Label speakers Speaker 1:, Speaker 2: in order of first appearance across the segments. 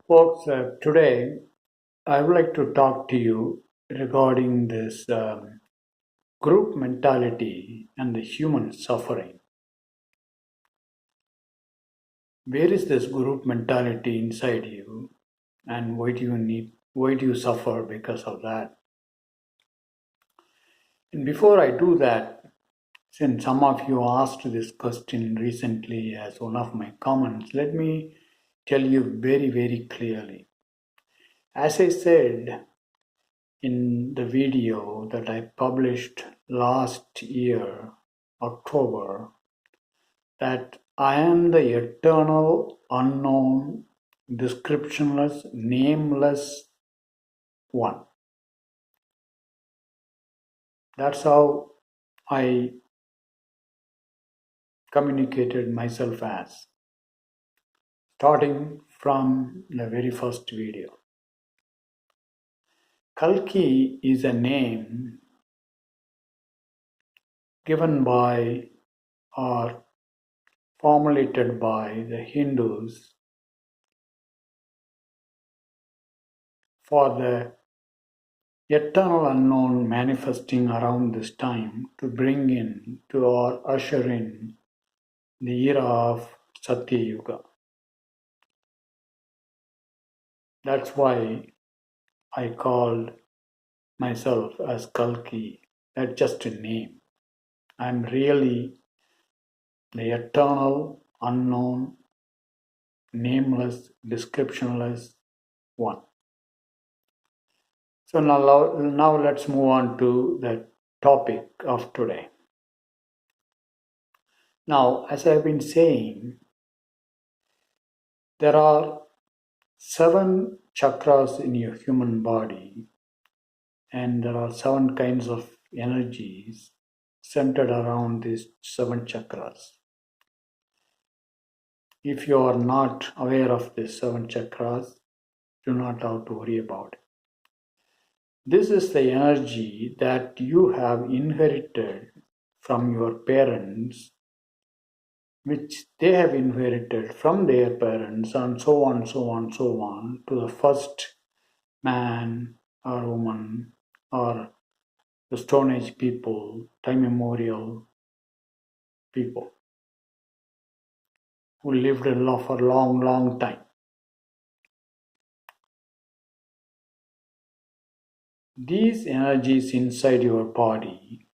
Speaker 1: Folks, today I would like to talk to you regarding this group mentality and the human suffering. Where is this group mentality inside you, and why do you suffer because of that? And before I do that, since some of you asked this question recently as one of my comments, let me tell you very, very clearly. As I said in the video that I published last year, October, that I am the eternal, unknown, descriptionless, nameless one. That's how I communicated myself as, starting from the very first video. Kalki is a name given by or formulated by the Hindus for the eternal unknown manifesting around this time to bring in to or usher in the era of Satya Yuga. That's why I called myself as Kalki. That's just a name. I'm really the eternal, unknown, nameless, descriptionless one. So now let's move on to the topic of today. Now, as I've been saying, there are 7 chakras in your human body, and there are 7 kinds of energies centered around these 7 chakras. If you are not aware of these 7 chakras, do not have to worry about it. This is the energy that you have inherited from your parents, which they have inherited from their parents, and so on, so on, so on, to the first man or woman or the Stone Age people, time immemorial people who lived for a long, long time. These energies inside your body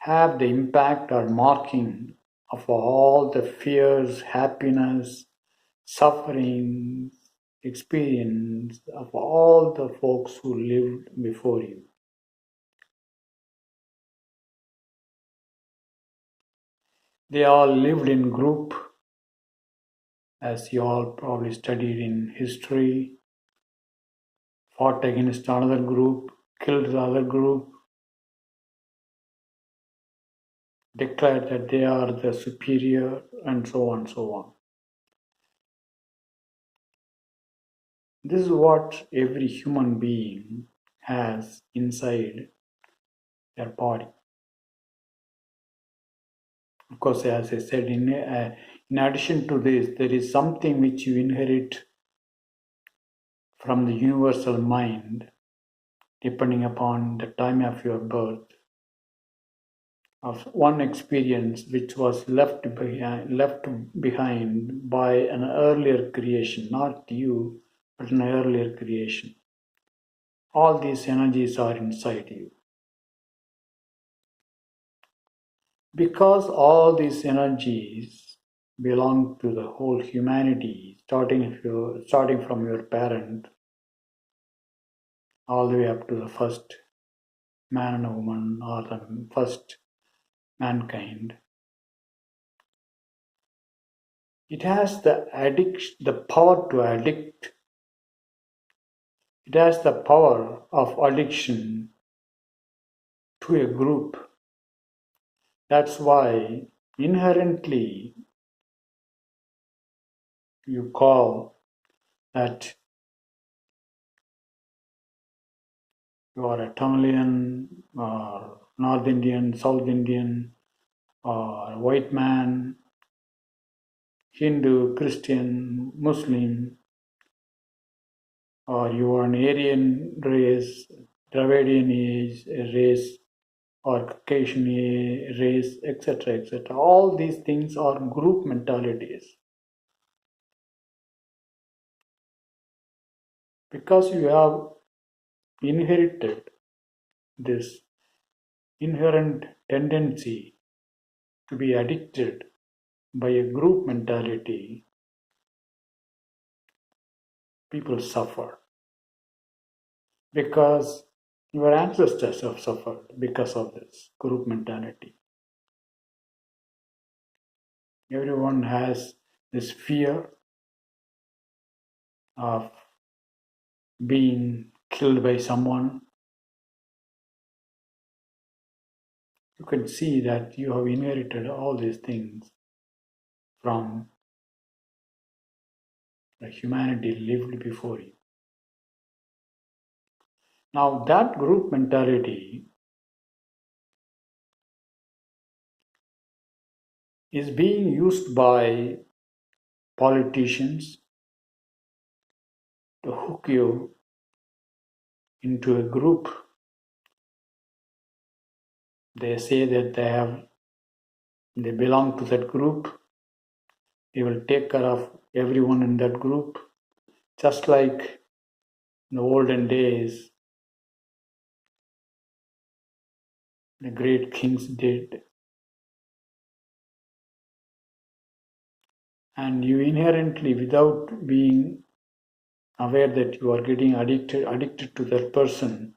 Speaker 1: have the impact or marking of all the fears, happiness, suffering, experience of all the folks who lived before you. They all lived in group, as you all probably studied in history, fought against another group, killed the other group, declared that they are the superior, and so on, so on. This is what every human being has inside their body. Of course, as I said, in addition to this, there is something which you inherit from the universal mind, depending upon the time of your birth, of one experience which was left behind by an earlier creation, not you, but an earlier creation. All these energies are inside you. Because all these energies belong to the whole humanity, starting from your parent all the way up to the first man and woman or the first mankind. It has the power to addict. It has the power of addiction to a group. That's why inherently you call that you are a Tamilian or North Indian, South Indian or white man, Hindu, Christian, Muslim, or you are an Aryan race, Dravidian race, or Caucasian race, etc., etc. All these things are group mentalities. Because you have inherited this inherent tendency to be addicted by a group mentality, people suffer. Because your ancestors have suffered because of this group mentality. Everyone has this fear of being killed by someone. You can see that you have inherited all these things from the humanity lived before you. Now, that group mentality is being used by politicians to hook you into a group. They say that they belong to that group. They will take care of everyone in that group, just like in the olden days the great kings did. And you inherently, without being aware that you are getting addicted to that person,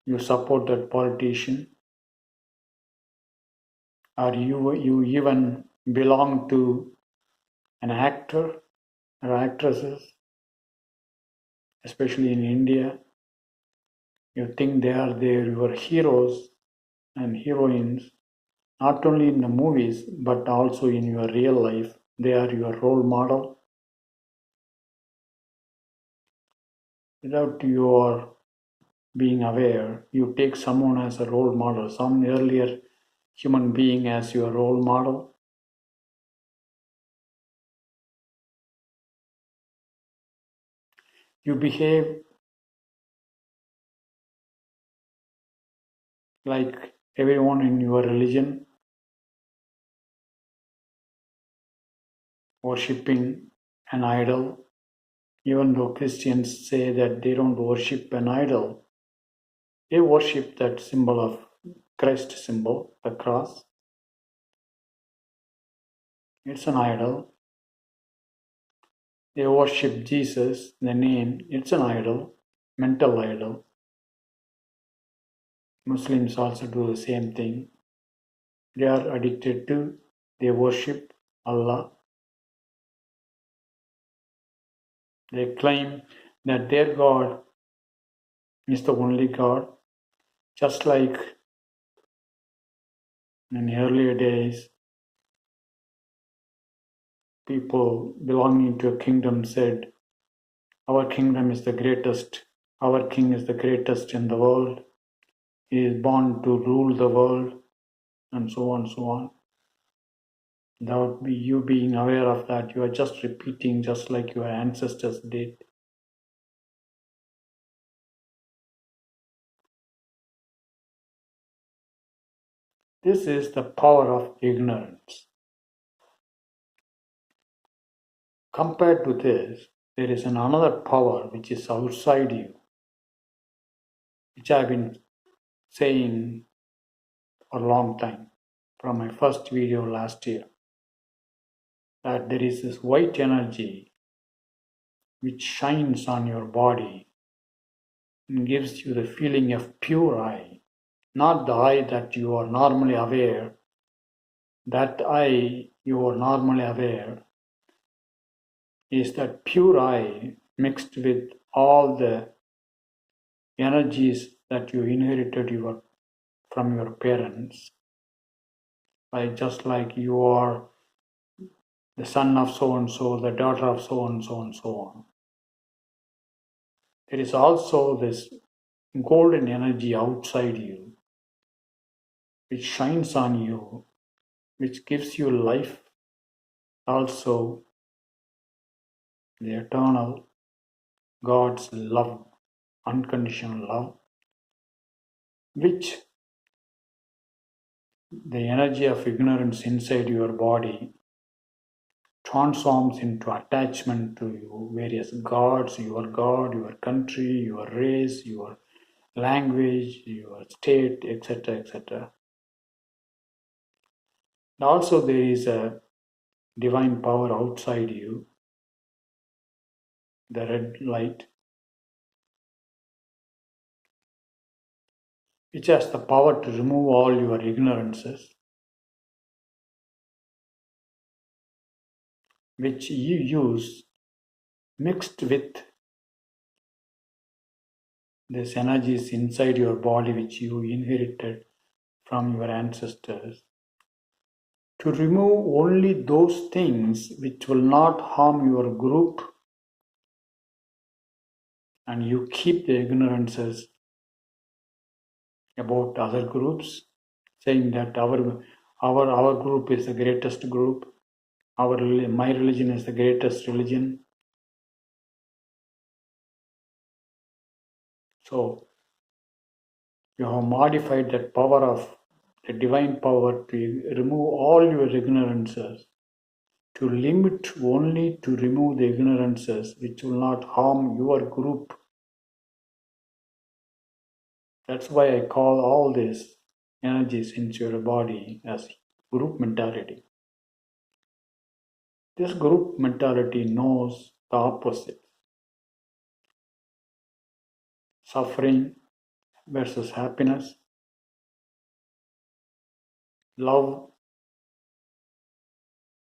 Speaker 1: you support that politician, or you even belong to an actor or actresses, especially in India. You think they are your heroes and heroines, not only in the movies but also in your real life. They are your role model. Without your being aware, you take someone as a role model, some earlier human being as your role model. You behave like everyone in your religion, worshipping an idol. Even though Christians say that they don't worship an idol, they worship that symbol of Christ symbol, the cross. It's an idol. They worship Jesus, the name, it's an idol, mental idol. Muslims also do the same thing. They are addicted to, they worship Allah. They claim that their God is the only God, just like in earlier days, people belonging to a kingdom said, our kingdom is the greatest, our king is the greatest in the world, he is born to rule the world, and so on, so on. Without you being aware of that, you are just repeating just like your ancestors did. This is the power of ignorance. Compared to this, there is another power which is outside you, which I've been saying for a long time, from my first video last year, that there is this white energy which shines on your body and gives you the feeling of pure eye, not the eye that you are normally aware. That eye you are normally aware is that pure eye mixed with all the energies that you inherited from your parents. Like just like you are the son of so and so, the daughter of so and so, and so on. There is also this golden energy outside you, which shines on you, which gives you life, also the eternal God's love, unconditional love, which the energy of ignorance inside your body transforms into attachment to you, various gods, your God, your country, your race, your language, your state, etc., etc. Also, there is a divine power outside you, the red light, which has the power to remove all your ignorances, which you use mixed with these energies inside your body, which you inherited from your ancestors, to remove only those things which will not harm your group, and you keep the ignorances about other groups, saying that our group is the greatest group, my religion is the greatest religion. So you have modified that power of the divine power to remove all your ignorances, to limit only to remove the ignorances which will not harm your group. That's why I call all these energies into your body as group mentality. This group mentality knows the opposite: suffering versus happiness, love.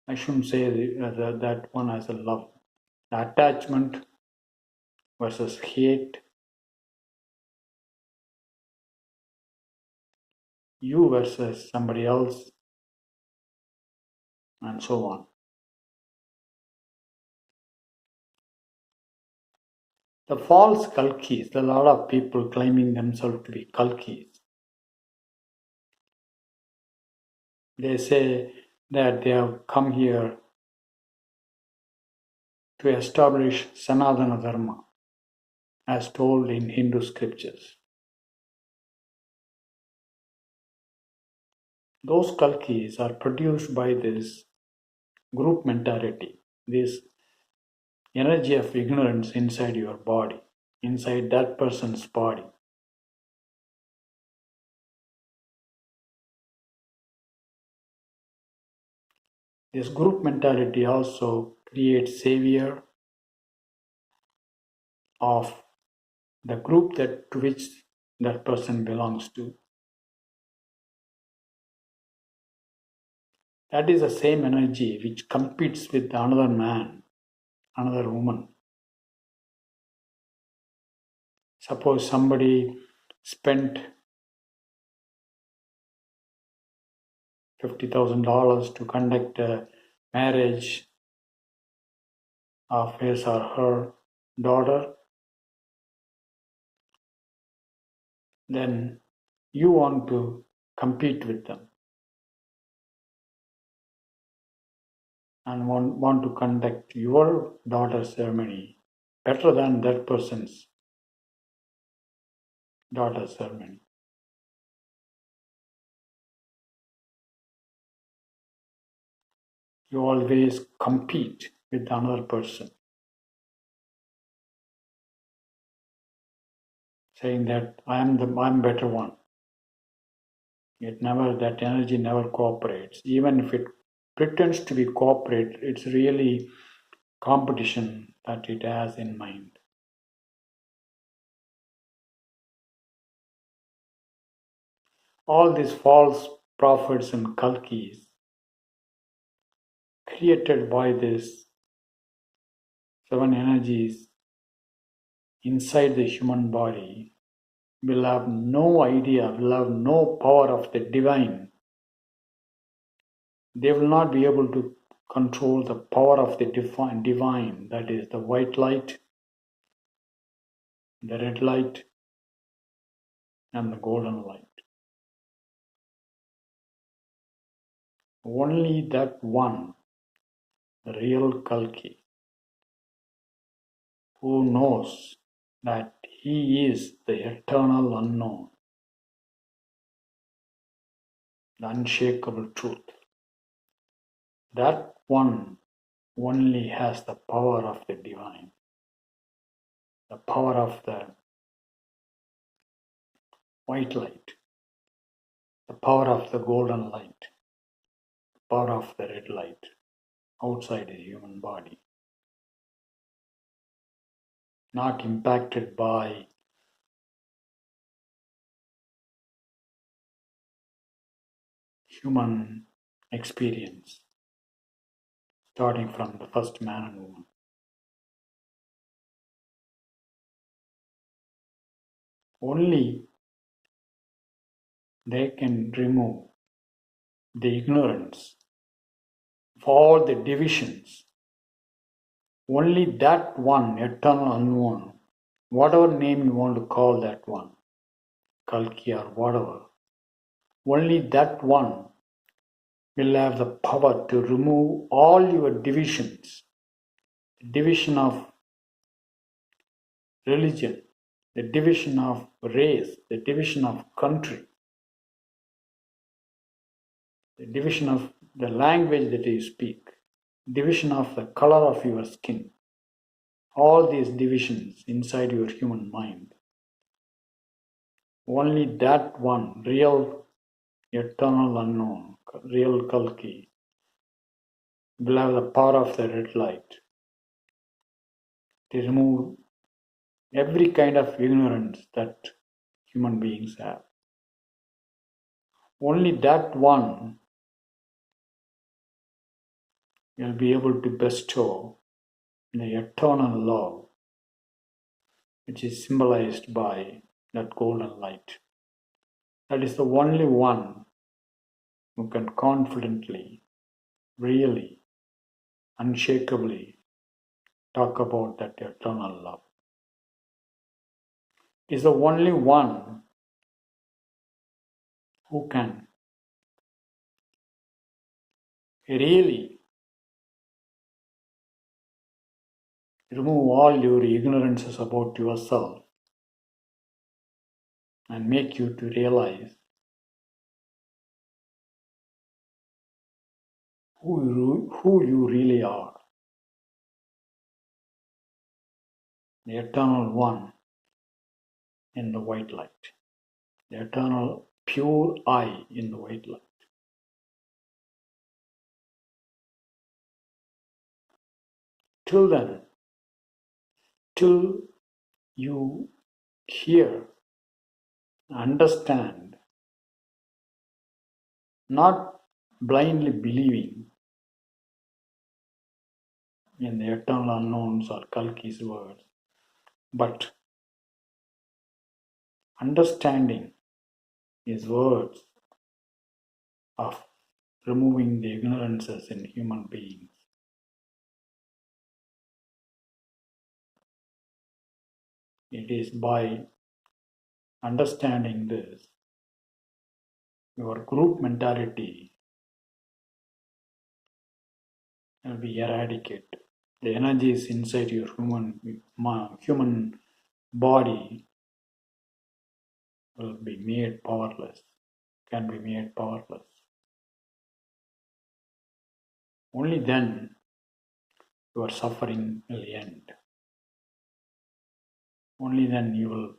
Speaker 1: I shouldn't say that one as a love. Attachment versus hate, you versus somebody else, and so on. The false Kalkis, a lot of people claiming themselves to be Kalkis, they say that they have come here to establish Sanatana Dharma, as told in Hindu scriptures. Those Kalkis are produced by this group mentality, this energy of ignorance inside your body, inside that person's body. This group mentality also creates savior of the group to which that person belongs to. That is the same energy which competes with another man, another woman. Suppose somebody spent $50,000 to conduct a marriage of his or her daughter, then you want to compete with them and want to conduct your daughter's ceremony better than that person's daughter's ceremony. You always compete with another person, saying that I'm better one. That energy never cooperates. Even if it pretends to be cooperate, it's really competition that it has in mind. All these false prophets and kalkis created by these seven energies inside the human body will have no idea, will have no power of the divine. They will not be able to control the power of the divine, that is the white light, the red light, and the golden light. Only that one the real Kalki, who knows that he is the eternal unknown, the unshakable truth. That one only has the power of the divine, the power of the white light, the power of the golden light, the power of the red light outside the human body, not impacted by human experience, starting from the first man and woman. Only they can remove the ignorance of all the divisions. Only that one, eternal unknown, whatever name you want to call that one, Kalki or whatever, only that one will have the power to remove all your divisions, the division of religion, the division of race, the division of country, the division of the language that you speak, division of the color of your skin, all these divisions inside your human mind. Only that one, real, eternal unknown, real Kalki, will have the power of the red light to remove every kind of ignorance that human beings have. Only that one will be able to bestow the eternal love, which is symbolized by that golden light. That is the only one who can confidently, really, unshakably talk about that eternal love. Is the only one who can really remove all your ignorances about yourself and make you to realize who you really are. The eternal one in the white light, the eternal pure I in the white light. Till then, till you hear, understand, not blindly believing in the eternal unknowns or Kalki's words, but understanding his words of removing the ignorances in human beings. It is by understanding this, your group mentality will be eradicated. The energies inside your human body will be made powerless, can be made powerless. Only then your suffering will end. Only then you will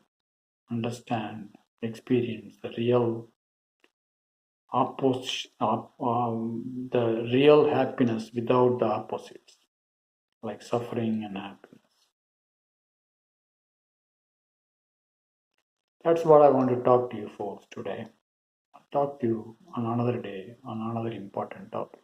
Speaker 1: understand, experience the real the real happiness without the opposites, like suffering and happiness. That's what I want to talk to you folks today. I'll talk to you on another day on another important topic.